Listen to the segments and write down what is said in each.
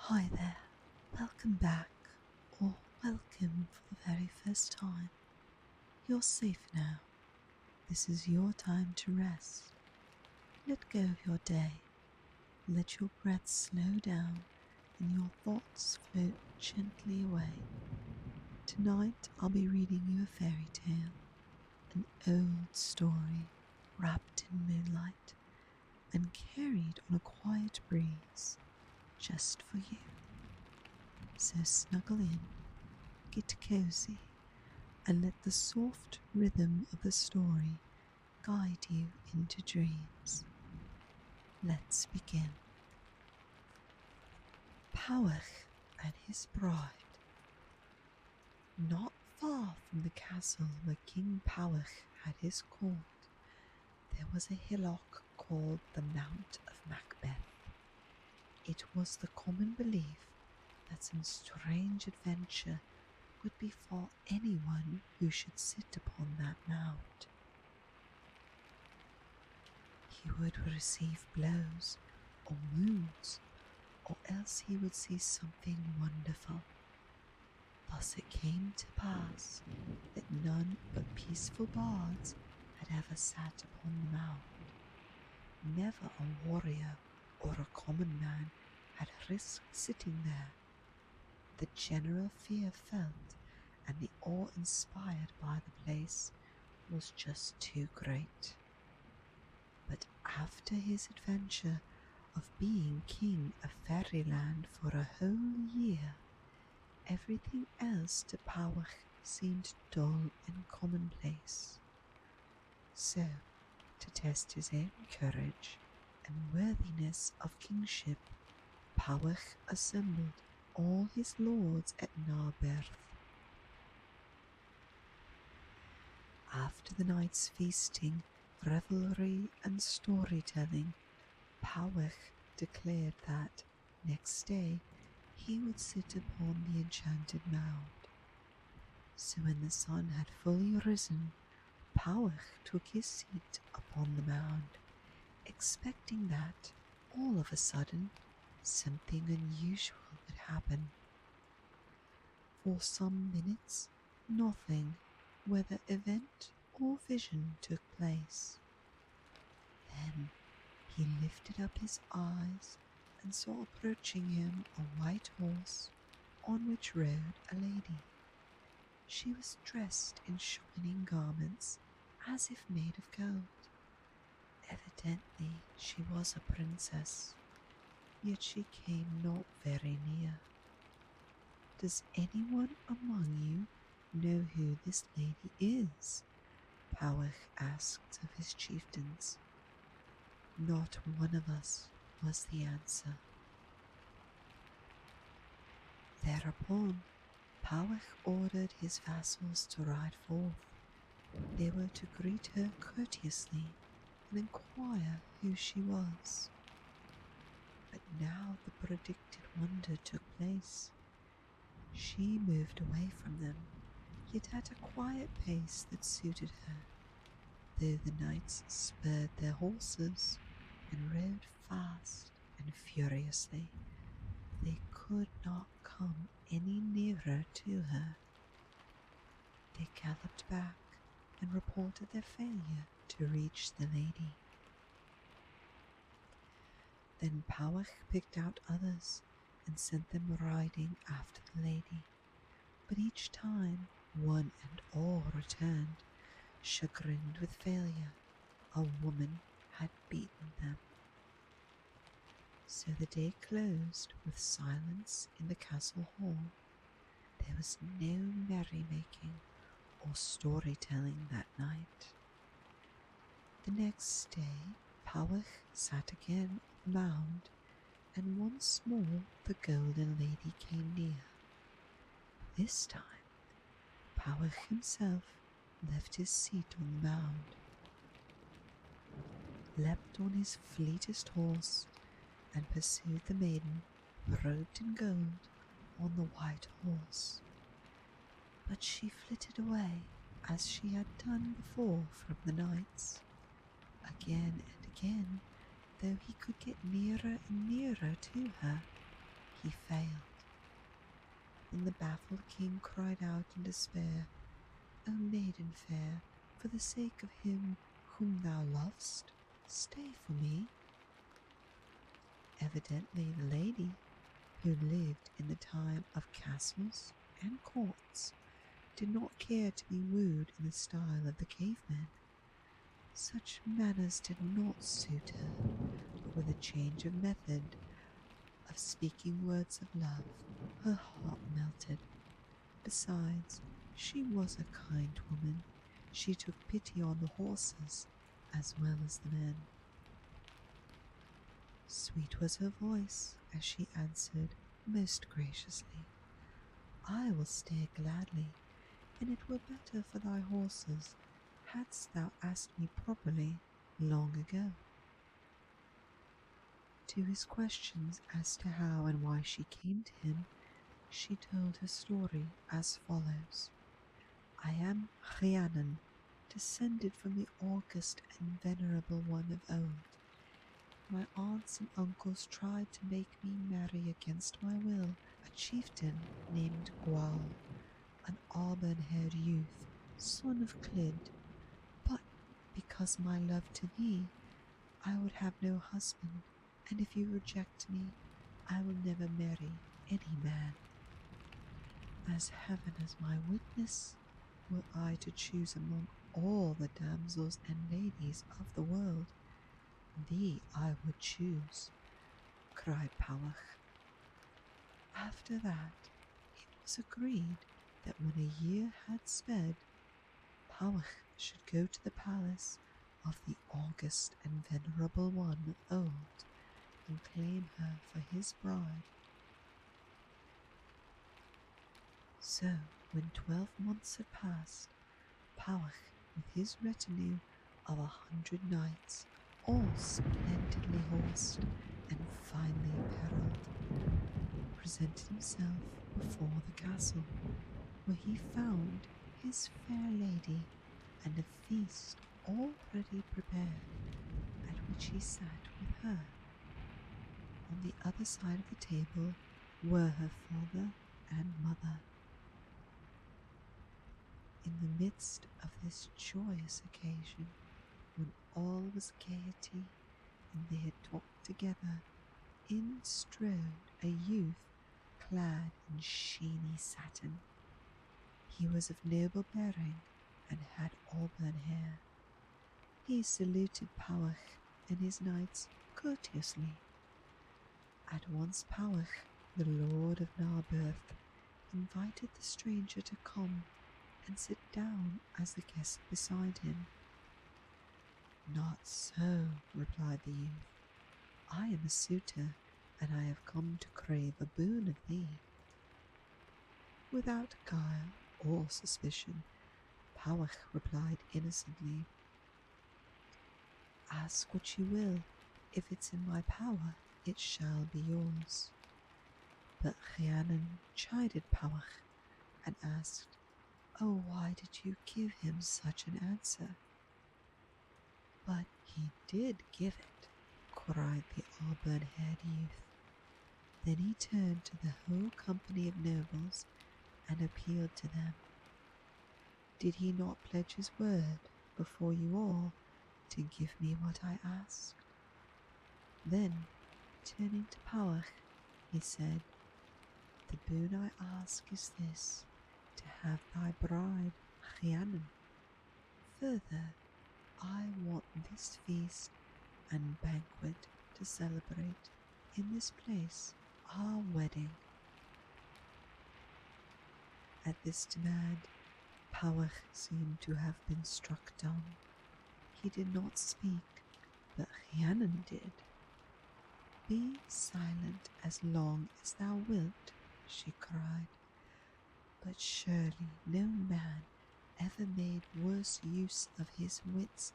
Hi there, welcome back, or welcome for the very first time. You're safe now. This is your time to rest. Let go of your day. Let your breath slow down and your thoughts float gently away. Tonight I'll be reading you a fairy tale, an old story wrapped in moonlight and carried on a quiet breeze just for you. So snuggle in, get cozy, and let the soft rhythm of the story guide you into dreams. Let's begin. Powell and his bride. Not far from the castle where King Powell had his court, there was a hillock called the Mount of Macbeth. It was the common belief that some strange adventure would befall anyone who should sit upon that mount. He would receive blows or wounds, or else he would see something wonderful. Thus it came to pass that none but peaceful bards had ever sat upon the mount. Never a warrior or a common man had risked sitting there. The general fear felt and the awe inspired by the place was just too great. But after his adventure of being king of fairyland for a whole year, everything else to Powell seemed dull and commonplace. So, to test his own courage and worthiness of kingship, Powell assembled all his lords at Narberth. After the night's feasting, revelry and storytelling, Powell declared that next day he would sit upon the enchanted mound. So when the sun had fully risen, Powell took his seat upon the mound, expecting that, all of a sudden, something unusual would happen. For some minutes, nothing, whether event or vision, took place. Then he lifted up his eyes and saw approaching him a white horse on which rode a lady. She was dressed in shining garments as if made of gold. Evidently she was a princess, yet she came not very near. Does anyone among you know who this lady is? Powell asked of his chieftains. Not one of us, was the answer. Thereupon, Powell ordered his vassals to ride forth. They were to greet her courteously and inquire who she was. But now the predicted wonder took place. She moved away from them, yet at a quiet pace that suited her. Though the knights spurred their horses and rode fast and furiously, they could not come any nearer to her. They galloped back and reported their failure to reach the lady. Then Powell picked out others and sent them riding after the lady, but each time one and all returned, chagrined with failure. A woman had beaten them. So the day closed with silence in the castle hall. There was no merrymaking or storytelling that night. The next day, Powell sat again on the mound, and once more the golden lady came near. This time, Powell himself left his seat on the mound, leapt on his fleetest horse, and pursued the maiden robed in gold on the white horse. But she flitted away as she had done before from the knights. Again and again, though he could get nearer and nearer to her, he failed. Then the baffled king cried out in despair, "O maiden fair, for the sake of him whom thou lovest, stay for me." Evidently the lady, who lived in the time of castles and courts, did not care to be wooed in the style of the cavemen. Such manners did not suit her, but with a change of method of speaking words of love, her heart melted. Besides, she was a kind woman. She took pity on the horses as well as the men. Sweet was her voice as she answered most graciously, "I will stay gladly, and it were better for thy horses hadst thou asked me properly long ago." To his questions as to how and why she came to him, she told her story as follows. "I am Rhiannon, descended from the august and venerable one of old. My aunts and uncles tried to make me marry against my will a chieftain named Gwal, an auburn-haired youth, son of Clyd, but because my love to thee, I would have no husband, and if you reject me, I will never marry any man. As heaven is my witness, were I to choose among all the damsels and ladies of the world, thee I would choose," cried Powell. After that, it was agreed that when a year had sped, Powell should go to the palace of the august and venerable one of old and claim her for his bride. So, when 12 months had passed, Powell, with his retinue of 100 knights, all splendidly horsed and finely apparelled, presented himself before the castle, where he found his fair lady and a feast already prepared, at which he sat with her. On the other side of the table were her father and mother. In the midst of this joyous occasion, when all was gaiety and they had talked together, in strode a youth clad in sheeny satin. He was of noble bearing and had auburn hair. He saluted Powell and his knights courteously. At once Powell, the lord of Narberth, invited the stranger to come and sit down as the guest beside him. "Not so," replied the youth. "I am a suitor, and I have come to crave a boon of thee." Without guile or suspicion, Powell replied innocently, "Ask what you will. If it's in my power, it shall be yours." But Rhiannon chided Powell and asked, "Oh, why did you give him such an answer?" "But he did give it," cried the auburn-haired youth. Then he turned to the whole company of nobles and appealed to them. "Did he not pledge his word before you all to give me what I asked?" Then, turning to Powell, he said, "The boon I ask is this, to have thy bride, Rhiannon. Further, I want this feast and banquet to celebrate in this place our wedding." At this demand, Powell seemed to have been struck dumb. He did not speak, but Rhiannon did. "Be silent as long as thou wilt," she cried. "But surely no man ever made worse use of his wits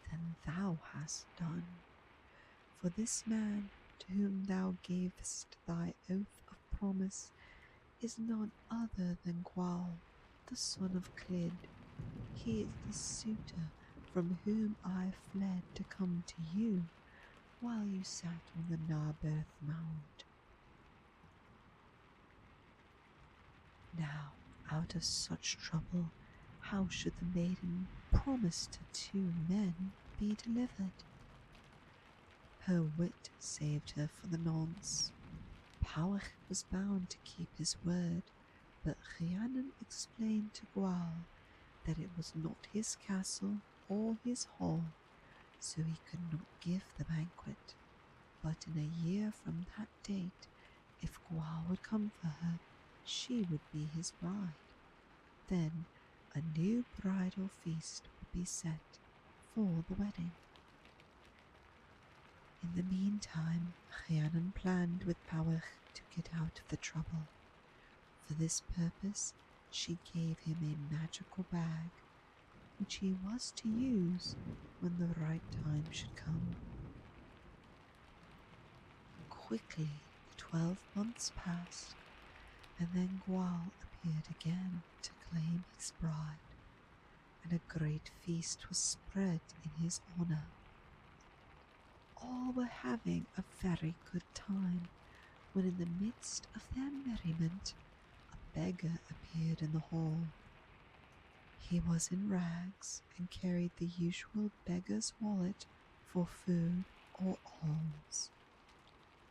than thou hast done. For this man to whom thou gavest thy oath of promise is none other than Gwal, the son of Clyd. He is the suitor from whom I fled to come to you while you sat on the Narberth mound." Out of such trouble, how should the maiden promised to 2 men be delivered? Her wit saved her for the nonce. Powell was bound to keep his word, but Rhiannon explained to Gwal that it was not his castle or his hall, so he could not give the banquet. But in a year from that date, if Gwal would come for her, she would be his bride. Then a new bridal feast would be set for the wedding. In the meantime, Rhiannon planned with Powell to get out of the trouble. For this purpose, she gave him a magical bag, which he was to use when the right time should come. Quickly, 12 months passed, and then Gwal appeared again to claim his bride, and a great feast was spread in his honor. All were having a very good time, when in the midst of their merriment, a beggar appeared in the hall. He was in rags and carried the usual beggar's wallet for food or alms.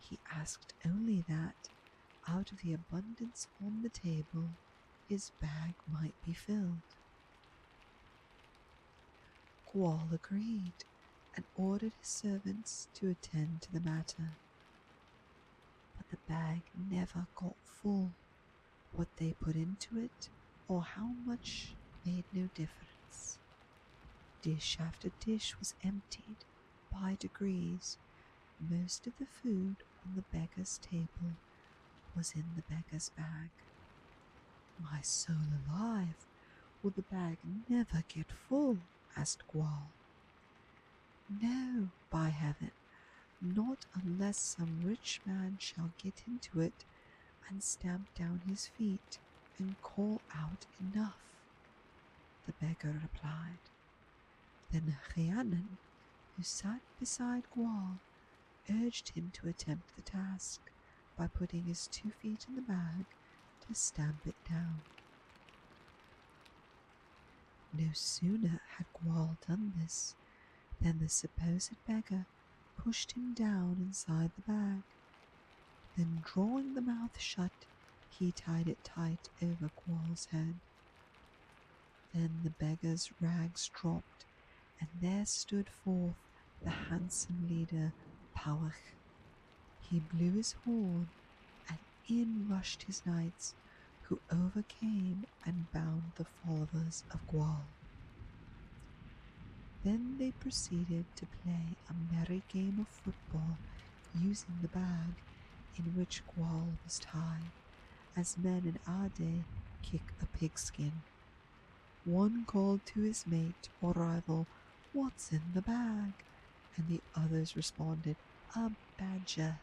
He asked only that, out of the abundance on the table, his bag might be filled. Gwal agreed and ordered his servants to attend to the matter. But the bag never got full. What they put into it or how much made no difference. Dish after dish was emptied by degrees. Most of the food on the beggar's table was in the beggar's bag. My soul alive, will the bag never get full? Asked Gwal. No, by heaven, not unless some rich man shall get into it and stamp down his feet and call out enough, the beggar replied. Then Rhiannon, who sat beside Gwal, urged him to attempt the task by putting his 2 feet in the bag to stamp it down. No sooner had Gwal done this than the supposed beggar pushed him down inside the bag. Then, drawing the mouth shut, he tied it tight over Gwal's head. Then the beggar's rags dropped, and there stood forth the handsome leader, Powell. He blew his horn, and in rushed his knights, who overcame and bound the followers of Gwal. Then they proceeded to play a merry game of football using the bag in which Gwal was tied, as men in our day kick a pigskin. One called to his mate or rival, "What's in the bag?" and the others responded, "A badger."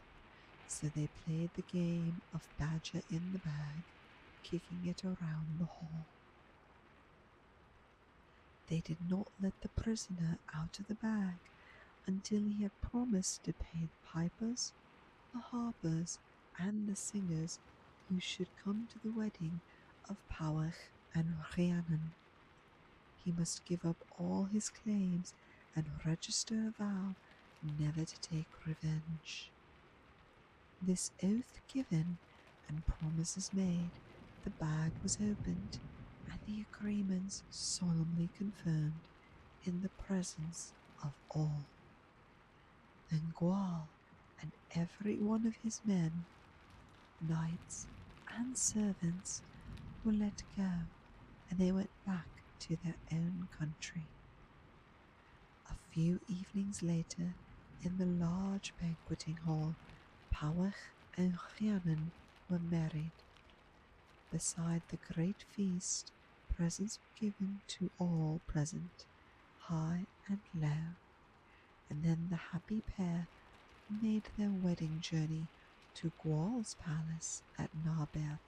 So they played the game of badger in the bag, kicking it around the hall. They did not let the prisoner out of the bag until he had promised to pay the pipers, the harpers, and the singers who should come to the wedding of Powell and Rhiannon. He must give up all his claims and register a vow never to take revenge. This oath given and promises made, the bag was opened and the agreements solemnly confirmed in the presence of all. Then Gwal and every one of his men, knights and servants, were let go, and they went back to their own country. A few evenings later, in the large banqueting hall, Powell and Rhiannon were married. Beside the great feast, presents were given to all present, high and low, and then the happy pair made their wedding journey to Gwal's palace at Narberth,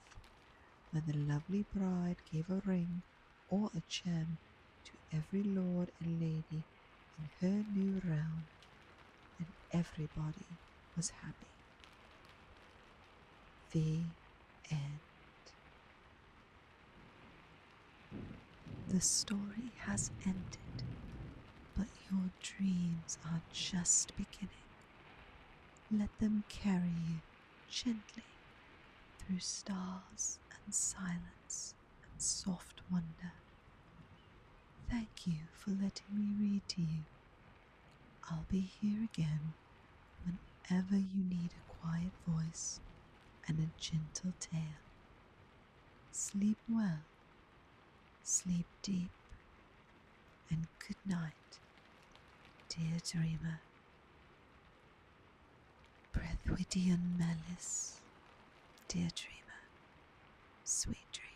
when the lovely bride gave a ring or a gem to every lord and lady in her new realm, and everybody was happy. The end. The story has ended, but your dreams are just beginning. Let them carry you gently through stars and silence and soft wonder. Thank you for letting me read to you. I'll be here again whenever you need a quiet voice and a gentle tale. Sleep well, sleep deep, and good night, dear dreamer. Breuddwydion melys, dear dreamer, sweet dreams.